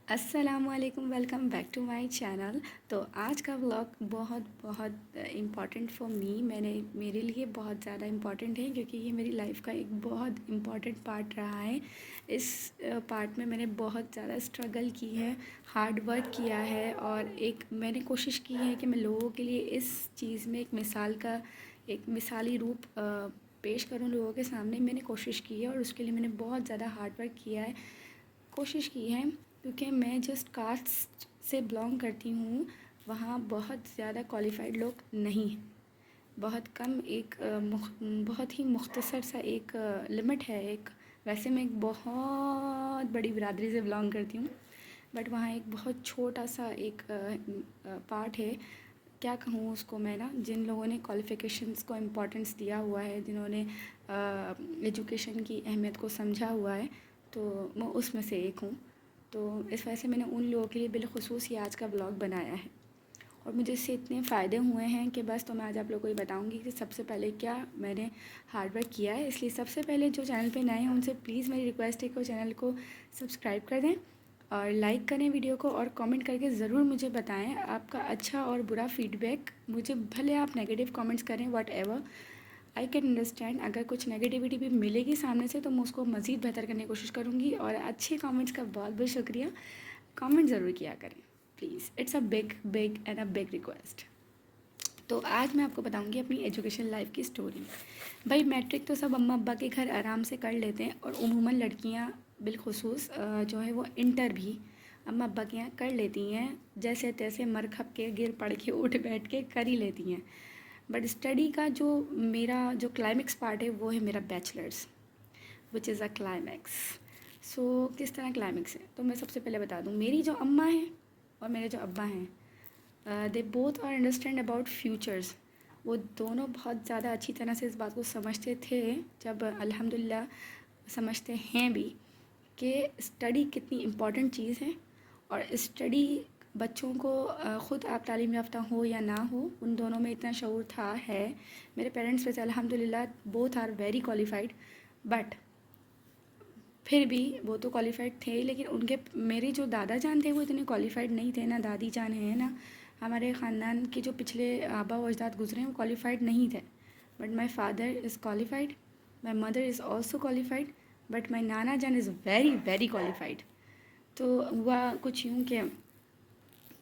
अस्सलामुअलैकुम, welcome back to my channel. तो आज का व्लॉग बहुत बहुत इम्पॉर्टेंट फॉर मी मेरे लिए बहुत ज़्यादा इम्पॉर्टेंट है क्योंकि ये मेरी लाइफ का एक बहुत इम्पॉर्टेंट पार्ट रहा है। इस पार्ट में मैंने बहुत ज़्यादा स्ट्रगल की है, हार्ड वर्क किया है और एक मैंने कोशिश की है कि मैं लोगों के लिए इस चीज़ में एक मिसाली रूप पेश करूँ लोगों के सामने। मैंने कोशिश की है और उसके लिए मैंने बहुत ज़्यादा हार्ड वर्क किया है, कोशिश की है। क्योंकि मैं जिस कास्ट से बिलोंग करती हूँ वहाँ बहुत ज़्यादा क्वालिफ़ाइड लोग नहीं हैं, बहुत कम, बहुत ही मुख्तसर सा एक लिमिट है। एक वैसे मैं एक बहुत बड़ी बिरादरी से बिलोंग करती हूँ, बट वहाँ एक बहुत छोटा सा एक पार्ट है, क्या कहूँ उसको मैं ना, जिन लोगों ने क्वालिफ़िकेशंस को इम्पोर्टेंस दिया हुआ है, जिन्होंने एजुकेशन की अहमियत को समझा हुआ है, तो मैं उसमें से एक हूँ। तो इस वजह से मैंने उन लोगों के लिए बिलखुसूस ये आज का ब्लॉग बनाया है और मुझे इससे इतने फ़ायदे हुए हैं कि बस तो मैं आज आप लोगों को ये बताऊंगी कि सबसे पहले क्या मैंने हार्ड वर्क किया है। इसलिए सबसे पहले जो चैनल पे नए हैं उनसे प्लीज़ मेरी रिक्वेस्ट है कि वो चैनल को सब्सक्राइब कर दें और लाइक करें वीडियो को और कमेंट करके ज़रूर मुझे बताएं आपका अच्छा और बुरा फीडबैक। मुझे भले आप नेगेटिव कमेंट्स करें, what ever, I can understand. अगर कुछ नेगेटिविटी भी मिलेगी सामने से तो मैं उसको मज़ीद बेहतर करने की कोशिश करूँगी। और अच्छे कमेंट्स का बहुत बहुत शुक्रिया, कमेंट ज़रूर किया करें please. It's a big big and a big request. तो आज मैं आपको बताऊंगी अपनी एजुकेशन लाइफ की स्टोरी। भाई मैट्रिक तो सब अम्मा अब्बा के घर आराम से कर लेते हैं और उमूमन लड़कियां बिलखुसूस जो है वो इंटर भी अम्मा अब्बा के यहाँ कर लेती हैं, जैसे तैसे मर खप के गिर पड़ के उठ बैठ के कर ही लेती हैं। बट स्टडी का जो मेरा जो क्लाइमेक्स पार्ट है वो है मेरा bachelors, which is a climax. So किस तरह क्लाइमेक्स है तो मैं सबसे पहले बता दूँ, मेरी जो अम्मा हैं और मेरे जो अब्बा हैं, they both are understand about futures. वो दोनों बहुत ज़्यादा अच्छी तरह से इस बात को समझते थे, जब अल्हम्दुलिल्लाह समझते हैं भी, कि स्टडी कितनी इम्पॉर्टेंट चीज़ है। और स्टडी बच्चों को ख़ुद आप तालीम याफ्ता हो या ना हो, उन दोनों में इतना शऊर था है। मेरे पेरेंट्स वैसे अल्हम्दुलिल्लाह both are very qualified, but फिर भी वो तो क्वालिफाइड थे, लेकिन उनके मेरे जो दादा जान थे वो इतने क्वालिफाइड नहीं थे, ना दादी जान है ना हमारे ख़ानदान के जो पिछले आबा व अजदाद गुजरे हैं वो क्वालिफाइड नहीं थे। But my father is qualified, my mother is also qualified, but my नाना जान इज़ वेरी वेरी क्वालिफाइड। तो हुआ कुछ यूँ कि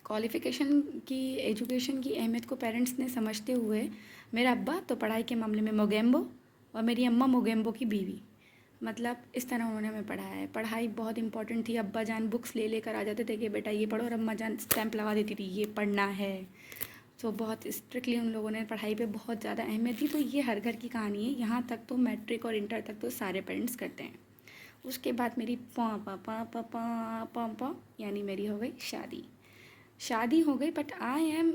क्वालिफ़िकेशन की, एजुकेशन की अहमियत को पेरेंट्स ने समझते हुए, मेरा अब्बा तो पढ़ाई के मामले में मोगेम्बो और मेरी अम्मा मोगेम्बो की बीवी, मतलब इस तरह उन्होंने हमें पढ़ाया है। पढ़ाई बहुत इंपॉर्टेंट थी। अब्बा जान बुक्स ले लेकर आ जाते थे कि बेटा ये पढ़ो, और अम्मा जान स्टैंप लगा देती थी ये पढ़ना है। तो बहुत स्ट्रिक्टली उन लोगों ने पढ़ाई पे बहुत ज़्यादा अहमियत दी। तो ये हर घर की कहानी है, यहाँ तक तो मैट्रिक और इंटर तक तो सारे पेरेंट्स करते हैं। उसके बाद मेरी पा पा पा पा पा पा पा यानी मेरी हो गई शादी। शादी हो गई, but I am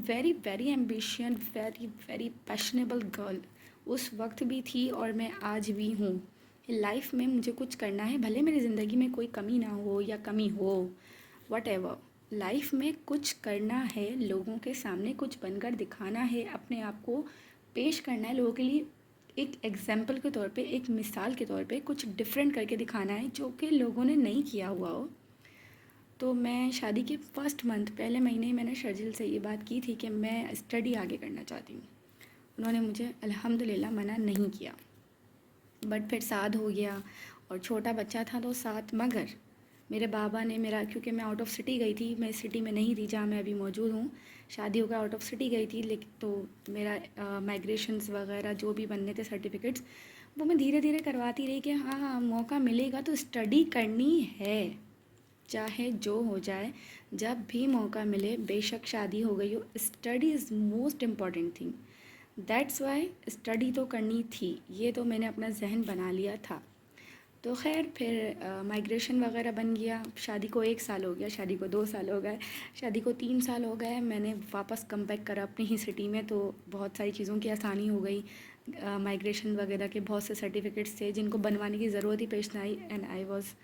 very very ambitious, very very passionate girl. उस वक्त भी थी और मैं आज भी हूँ। लाइफ में मुझे कुछ करना है, भले मेरी ज़िंदगी में कोई कमी ना हो या कमी हो, वट एवर, लाइफ में कुछ करना है, लोगों के सामने कुछ बनकर दिखाना है, अपने आप को पेश करना है लोगों के लिए, एक एग्जाम्पल के तौर पे, एक मिसाल के तौर पे कुछ डिफरेंट करके दिखाना है जो कि लोगों ने नहीं किया हुआ हो। तो मैं शादी के फर्स्ट मंथ, पहले महीने ही मैंने शर्जिल से ये बात की थी कि मैं स्टडी आगे करना चाहती हूँ। उन्होंने मुझे अल्हम्दुलिल्लाह मना नहीं किया, बट फिर साथ हो गया और छोटा बच्चा था तो साथ, मगर मेरे बाबा ने मेरा, क्योंकि मैं आउट ऑफ सिटी गई थी, मैं सिटी में नहीं थी जहाँ मैं अभी मौजूद हूँ, शादी होकर आउट ऑफ सिटी गई थी, लेकिन तो मेरा माइग्रेशंस वगैरह जो भी बनने थे सर्टिफिकेट्स, वो मैं धीरे धीरे करवाती रही कि हाँ हाँ मौका मिलेगा तो स्टडी करनी है, चाहे जो हो जाए, जब भी मौका मिले, बेशक शादी हो गई हो, study is most important thing. That's why study तो करनी थी, ये तो मैंने अपना जहन बना लिया था। तो खैर फिर माइग्रेशन वगैरह बन गया, शादी को 1 साल हो गया, शादी को 2 साल हो गए, शादी को 3 साल हो गए, मैंने वापस कम बैक करा अपनी ही सिटी में। तो बहुत सारी चीज़ों की आसानी हो गई। माइग्रेशन वगैरह के बहुत से सर्टिफिकेट्स थे जिनको बनवाने की ज़रूरत ही पेश ना आई, and I was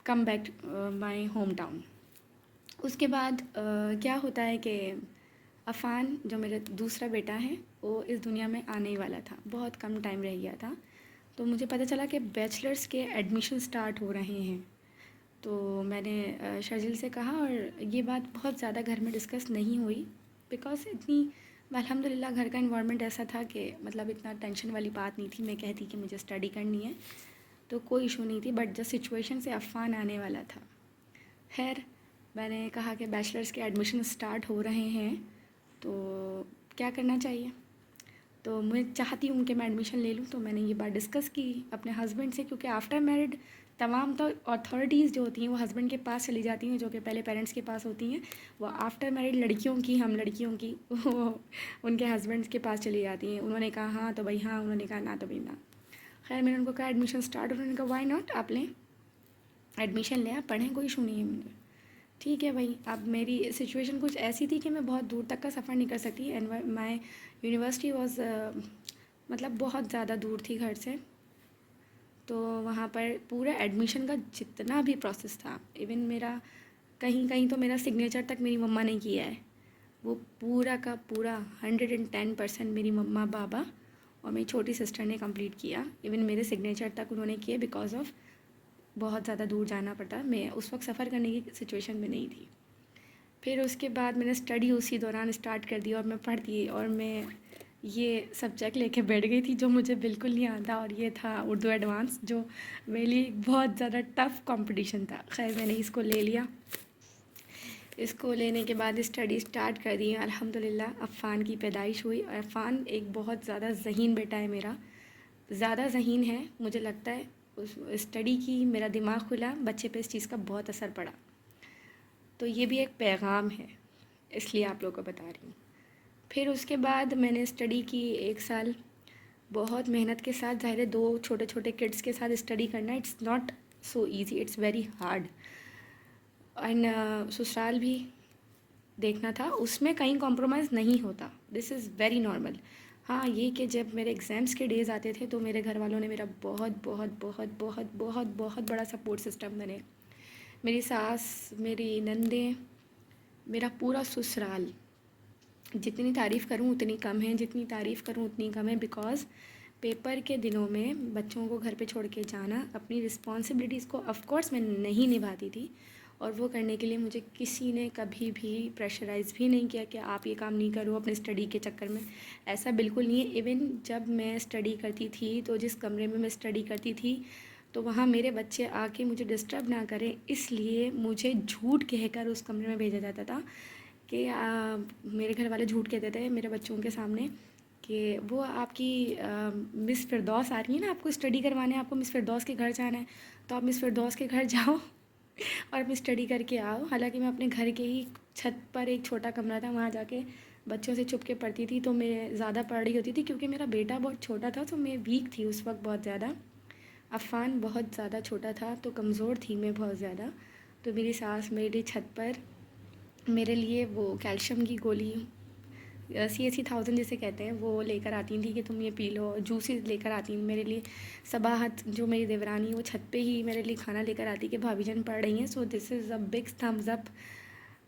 come back my home town. उसके बाद क्या होता है कि अफ़ान जो मेरा दूसरा बेटा है वो इस दुनिया में आने ही वाला था, बहुत कम टाइम रह गया था। तो मुझे पता चला कि बैचलर्स के एडमिशन स्टार्ट हो रहे हैं। तो मैंने शर्जिल से कहा और ये बात बहुत ज़्यादा घर में डिस्कस नहीं हुई बिकॉज़ इतनी अल्हम्दुलिल्लाह घर का इन्वायरमेंट ऐसा था कि मतलब इतना टेंशन वाली बात नहीं थी। मैं कहती कि मुझे स्टडी करनी है तो कोई इशू नहीं थी, बट जब सिचुएशन से अफ़ान आने वाला था। खैर, मैंने कहा कि बैचलर्स के एडमिशन स्टार्ट हो रहे हैं तो क्या करना चाहिए। तो मैं चाहती हूँ कि मैं एडमिशन ले लूँ, तो मैंने ये बात डिस्कस की अपने हस्बैंड से, क्योंकि आफ्टर मैरिड तमाम तो अथॉरिटीज़ जो होती हैं वो हस्बैंड के पास चली जाती हैं, जो कि पहले पेरेंट्स के पास होती हैं। वो आफ्टर मैरिड लड़कियों की, हम लड़कियों की वो उनके हस्बैंड्स के पास चली जाती हैं। उन्होंने कहा हाँ तो भाई हाँ, उन्होंने कहा ना तो भाई ना। खैर, मैंने उनको कहा एडमिशन स्टार्ट, उन्होंने कहा वाई नॉट, आप लें, एडमिशन लें, आप पढ़ें, कोई इशू नहीं है। मैंने ठीक है भाई। अब मेरी सिचुएशन कुछ ऐसी थी कि मैं बहुत दूर तक का सफ़र नहीं कर सकती, एंड माई यूनिवर्सिटी वॉज मतलब बहुत ज़्यादा दूर थी घर से। तो वहाँ पर पूरा एडमिशन का जितना भी प्रोसेस था, इवन मेरा कहीं कहीं तो मेरा सिग्नेचर तक मेरी मम्मा ने किया है। वो पूरा का पूरा 110% मेरी मम्मा, पापा और मेरी छोटी सिस्टर ने कंप्लीट किया। इवन मेरे सिग्नेचर तक उन्होंने किए बिकॉज ऑफ बहुत ज़्यादा दूर जाना पड़ता। मैं उस वक्त सफ़र करने की सिचुएशन में नहीं थी। फिर उसके बाद मैंने स्टडी उसी दौरान स्टार्ट कर दी और मैं पढ़ती और मैं ये सब्जेक्ट लेके बैठ गई थी जो मुझे बिल्कुल नहीं आता, और ये था उर्दू एडवांस, जो मेरे लिए बहुत ज़्यादा टफ़ कंपटीशन था। खैर, मैंने इसको ले लिया। इसको लेने के बाद स्टडी स्टार्ट कर दी। अल्हम्दुलिल्लाह अफ़ान की पैदाइश हुई, और अफ़ान एक बहुत ज़्यादा ज़हीन बेटा है मेरा, ज़्यादा ज़हीन है। मुझे लगता है उस स्टडी की मेरा दिमाग खुला, बच्चे पे इस चीज़ का बहुत असर पड़ा। तो ये भी एक पैगाम है, इसलिए आप लोगों को बता रही हूँ। फिर उसके बाद मैंने स्टडी की 1 साल, बहुत मेहनत के साथ। ज़ाहिर है 2 छोटे छोटे किड्स के साथ स्टडी करना, it's not so easy, it's very hard. And ससुराल भी देखना था, उसमें कहीं कॉम्प्रोमाइज़ नहीं होता, दिस इज़ वेरी नॉर्मल। हाँ, ये कि जब मेरे एग्ज़ाम्स के डेज़ आते थे तो मेरे घर वालों ने मेरा बहुत बहुत बहुत बहुत बहुत बहुत बड़ा सपोर्ट सिस्टम बने। मेरी सास, मेरी नंदें, मेरा पूरा ससुराल, जितनी तारीफ़ करूँ उतनी कम है, जितनी तारीफ़ करूँ उतनी कम है। बिकॉज़ पेपर के दिनों में बच्चों को घर पे छोड़ के जाना, अपनी रिस्पॉन्सिबिलिटीज़ को ऑफ़ कोर्स मैं नहीं निभाती थी, और वो करने के लिए मुझे किसी ने कभी भी प्रेशराइज़ भी नहीं किया कि आप ये काम नहीं करो अपने स्टडी के चक्कर में। ऐसा बिल्कुल नहीं है। इवन जब मैं स्टडी करती थी तो जिस कमरे में मैं स्टडी करती थी तो वहाँ मेरे बच्चे आके मुझे डिस्टर्ब ना करें, इसलिए मुझे झूठ कहकर उस कमरे में भेजा जाता था कि मेरे घर वाले झूठ कहते थे मेरे बच्चों के सामने कि वो आपकी मिस फिरदौस आ रही है ना, आपको स्टडी करवाने, आपको मिस फिरदौस के घर जाना है, तो आप मिस फिरदौस के घर जाओ और अपनी स्टडी करके आओ। हालांकि मैं अपने घर के ही छत पर एक छोटा कमरा था, वहाँ जाके बच्चों से छुप के पढ़ती थी, तो मैं ज़्यादा पढ़ रही होती थी क्योंकि मेरा बेटा बहुत छोटा था, तो मैं वीक थी उस वक्त बहुत ज़्यादा। अफ़ान बहुत ज़्यादा छोटा था तो कमज़ोर थी मैं बहुत ज़्यादा। तो मेरी सास मेरे लिए छत पर मेरे लिए वो कैल्शियम की गोली, CAC 1000 जिसे कहते हैं, वो लेकर आती थी कि तुम ये पी लो। जूसेस लेकर आती मेरे लिए। सबाहत जो मेरी देवरानी, वो छत पे ही मेरे लिए खाना लेकर आती कि भाभी जान पढ़ रही हैं। So this is a big thumbs up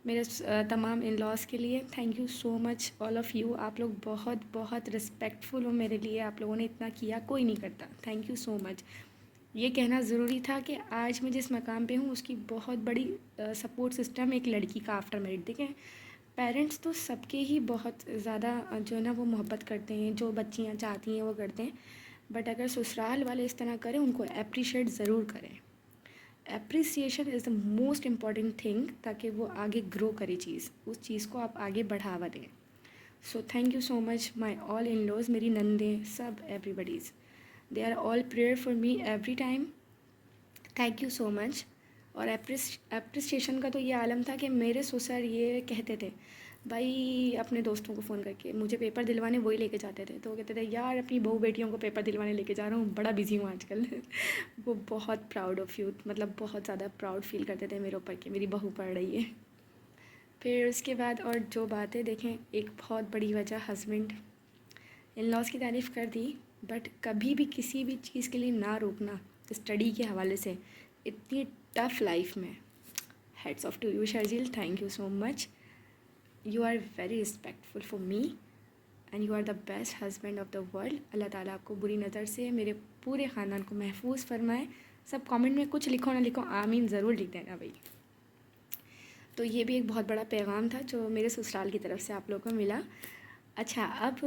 मेरे तमाम इन लॉज के लिए। Thank you so much all of you. आप लोग बहुत बहुत रिस्पेक्टफुल हो मेरे लिए, आप लोगों ने इतना किया, कोई नहीं करता। Thank you so much. ये कहना ज़रूरी था कि आज मैं जिस मकाम पे हूँ उसकी बहुत बड़ी सपोर्ट सिस्टम एक लड़की का आफ्टर मैरिड। देखें, पेरेंट्स तो सबके ही बहुत ज़्यादा जो है ना वो मोहब्बत करते हैं, जो बच्चियाँ चाहती हैं वो करते हैं, बट अगर ससुराल वाले इस तरह करें उनको अप्रिशिएट ज़रूर करें। Appreciation is the most important thing, ताकि वो आगे ग्रो करे चीज़, उस चीज़ को आप आगे बढ़ावा दें। So thank you so much my all in laws, मेरी नंदें, सब everybody's, they are all prayer for me every time. Thank you so much. और अप्रिसिएशन का तो ये आलम था कि मेरे ससुर ये कहते थे, भाई अपने दोस्तों को फ़ोन करके मुझे पेपर दिलवाने वही लेके जाते थे, तो वो कहते थे यार अपनी बहू बेटियों को पेपर दिलवाने लेके जा रहा हूँ, बड़ा बिजी हूँ आजकल वो बहुत प्राउड ऑफ़ यू, मतलब बहुत ज़्यादा प्राउड फील करते थे मेरे ऊपर कि मेरी बहू पढ़ रही है। फिर उसके बाद और जो बातें देखें, एक बहुत बड़ी वजह हस्बैंड, इन लॉज की तारीफ़ कर दी, बट कभी भी किसी भी चीज़ के लिए ना रोकना स्टडी के हवाले से इतनी टफ़ लाइफ में। Hats off to you Sharjeel, thank you so much. You are very respectful for me and you are the best husband of the world. अल्लाह ताला आपको बुरी नज़र से मेरे पूरे ख़ानदान को महफूज फरमाए, सब कमेंट में कुछ लिखो ना लिखो, आमीन ज़रूर लिख देना भाई। तो ये भी एक बहुत बड़ा पैगाम था जो मेरे ससुराल की तरफ से आप लोगों को मिला। अच्छा, अब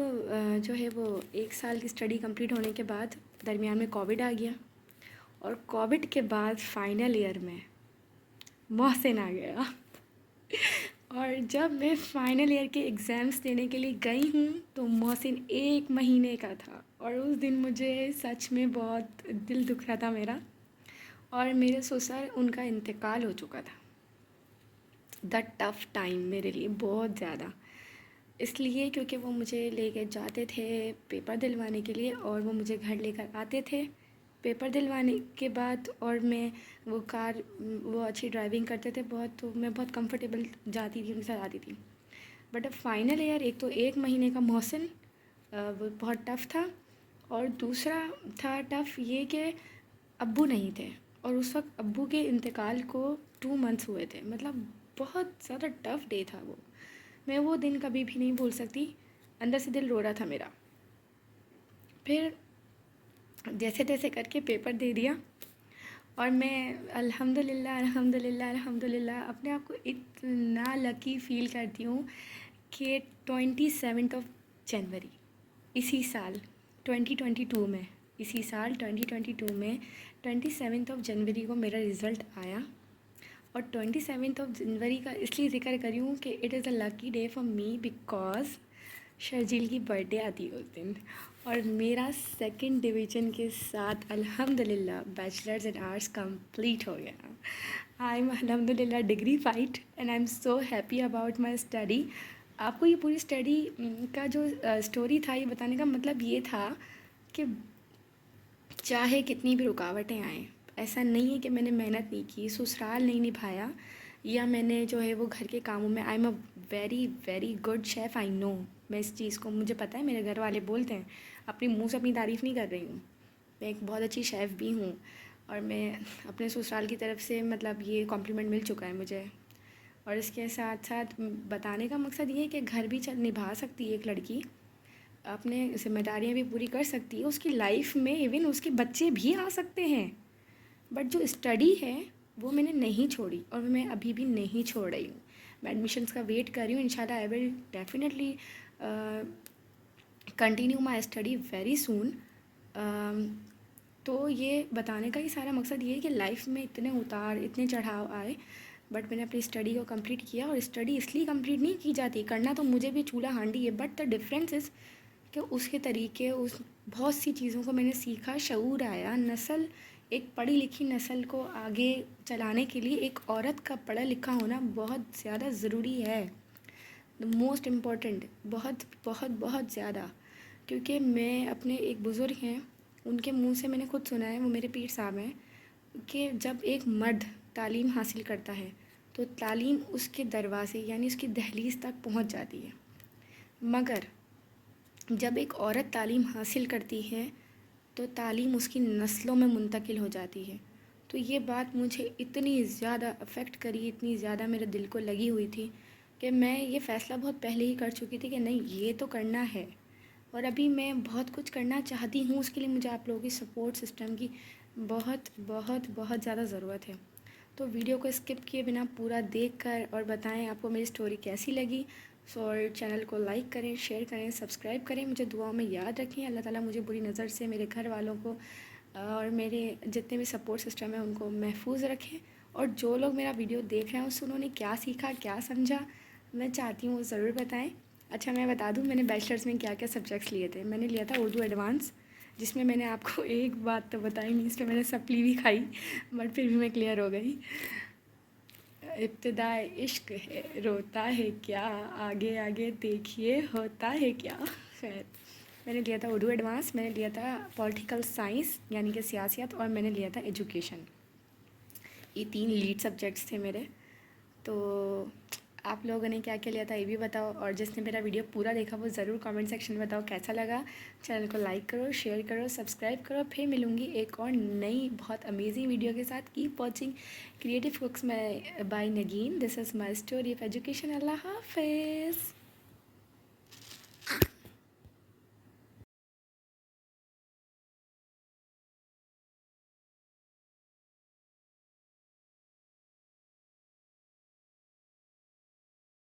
जो है वो 1 साल की स्टडी कंप्लीट होने के बाद दरमियान में कोविड आ गया, और कोविड के बाद फाइनल ईयर में मोहसिन आ गया। और जब मैं फाइनल ईयर के एग्ज़ाम्स देने के लिए गई हूँ तो मोहसिन 1 महीने का था, और उस दिन मुझे सच में बहुत दिल दुख रहा था मेरा। और मेरे ससुर उनका इंतकाल हो चुका था। द टफ़ टाइम मेरे लिए बहुत ज़्यादा, इसलिए क्योंकि वो मुझे लेके जाते थे पेपर दिलवाने के लिए, और वो मुझे घर लेकर आते थे पेपर दिलवाने के बाद। और मैं वो अच्छी ड्राइविंग करते थे बहुत, तो मैं बहुत कंफर्टेबल जाती थी, उनके साथ आती थी। बट अब फाइनल ईयर, एक तो 1 महीने का मोहसिन, वो बहुत टफ़ था। और दूसरा था टफ़ ये कि अब्बू नहीं थे, और उस वक्त अब्बू के इंतकाल को 2 मंथ्स हुए थे। मतलब बहुत ज़्यादा टफ़ डे था वो। मैं वो दिन कभी भी नहीं भूल सकती, अंदर से दिल रो रहा था मेरा। फिर जैसे तैसे करके पेपर दे दिया, और मैं अल्हम्दुलिल्लाह अल्हम्दुलिल्लाह अल्हम्दुलिल्लाह अपने आप को इतना लकी फ़ील करती हूँ कि 27 जनवरी इसी साल 2022 में, इसी साल 2022 में 27 जनवरी को मेरा रिज़ल्ट आया। और 27 जनवरी का इसलिए ज़िक्र करी हूँ कि it is a lucky day for me because Sharjeel की बर्थडे आती है उस दिन। और मेरा 2nd डिवीज़न के साथ अल्हम्दुलिल्लाह बैचलर्स इन आर्ट्स कंप्लीट हो गया। आई एम अल्हम्दुलिल्लाह dignified and I am so happy about my study. आपको ये पूरी स्टडी का जो स्टोरी था, ये बताने का मतलब ये था कि चाहे कितनी भी रुकावटें आएँ, ऐसा नहीं है कि मैंने मेहनत नहीं की, ससुराल नहीं निभाया, या मैंने जो है वो घर के कामों में, I am a very very good chef, I know. मैं इस चीज़ को, मुझे पता है, मेरे घर वाले बोलते हैं, अपने मुंह से अपनी तारीफ़ नहीं कर रही हूँ, मैं एक बहुत अच्छी शेफ़ भी हूँ। और मैं अपने ससुराल की तरफ से, मतलब ये कॉम्प्लीमेंट मिल चुका है मुझे। और इसके साथ साथ बताने का मकसद ये है कि घर भी निभा सकती है एक लड़की, अपने ज़िम्मेदारियाँ भी पूरी कर सकती है, उसकी लाइफ में इवन उसके बच्चे भी आ सकते हैं। बट जो स्टडी है वो मैंने नहीं छोड़ी, और मैं अभी भी नहीं छोड़ रही हूँ। मैं एडमिशन्स का वेट कर रही हूँ। इंशाल्लाह I will definitely continue my study very soon. तो ये बताने का ही सारा मकसद ये है कि लाइफ में इतने उतार, इतने चढ़ाव आए, बट मैंने अपनी स्टडी को कंप्लीट किया। और स्टडी इसलिए कंप्लीट नहीं की जाती, करना तो मुझे भी चूल्हा हांडी है, बट द डिफरेंस इज़ कि उसके तरीके, उस बहुत सी चीज़ों को मैंने सीखा, शऊर आया। नस्ल, एक पढ़ी लिखी नस्ल को आगे चलाने के लिए एक औरत का पढ़ा लिखा होना बहुत ज़्यादा ज़रूरी है, द मोस्ट इम्पॉर्टेंट, बहुत बहुत बहुत ज़्यादा। क्योंकि मैं अपने एक बुज़ुर्ग हैं, उनके मुंह से मैंने खुद सुना है, वो मेरे पीर साहब हैं, कि जब एक मर्द तालीम हासिल करता है तो तालीम उसके दरवाज़े यानी उसकी दहलीज़ तक पहुंच जाती है, मगर जब एक औरत तालीम हासिल करती है तो तालीम उसकी नस्लों में मुंतकिल हो जाती है। तो ये बात मुझे इतनी ज़्यादा अफ़ेक्ट करी, इतनी ज़्यादा मेरे दिल को लगी हुई थी कि मैं ये फ़ैसला बहुत पहले ही कर चुकी थी कि नहीं, ये तो करना है। और अभी मैं बहुत कुछ करना चाहती हूँ, उसके लिए मुझे आप लोगों की सपोर्ट सिस्टम की बहुत बहुत बहुत ज़्यादा ज़रूरत है। तो वीडियो को स्किप किए बिना पूरा देख कर और बताएं आपको मेरी स्टोरी कैसी लगी। सो और चैनल को लाइक करें, शेयर करें, सब्सक्राइब करें, मुझे दुआओं में याद रखें। अल्लाह ताला मुझे बुरी नज़र से, मेरे घर वालों को और मेरे जितने भी सपोर्ट सिस्टम है उनको महफूज रखें। और जो लोग मेरा वीडियो देख रहे हैं उससे उन्होंने क्या सीखा, क्या समझा, मैं चाहती हूँ वो ज़रूर बताएं। अच्छा, मैं बता दूँ मैंने बैचलर्स में क्या क्या सब्जेक्ट्स लिए थे। मैंने लिया था उर्दू एडवांस, जिसमें मैंने आपको एक बात तो बताई नहीं, इसमें मैंने सप्ली भी खाई, बट फिर भी मैं क्लियर हो गई। इब्तिदाए इश्क है, रोता है क्या, आगे आगे देखिए होता है क्या। खैर, मैंने लिया था उर्दू एडवांस, मैंने लिया था पॉलिटिकल साइंस यानी कि सियासियत, और मैंने लिया था एजुकेशन। ये 3 लीड सब्जेक्ट्स थे मेरे। तो आप लोगों ने क्या क्या लिया था ये भी बताओ, और जिसने मेरा वीडियो पूरा देखा वो ज़रूर कमेंट सेक्शन में बताओ कैसा लगा। चैनल को लाइक करो, शेयर करो, सब्सक्राइब करो। फिर मिलूँगी एक और नई बहुत अमेजिंग वीडियो के साथ। Keep watching creative cooks by Nageen. This is my story of education. अल्लाह हाफिज़।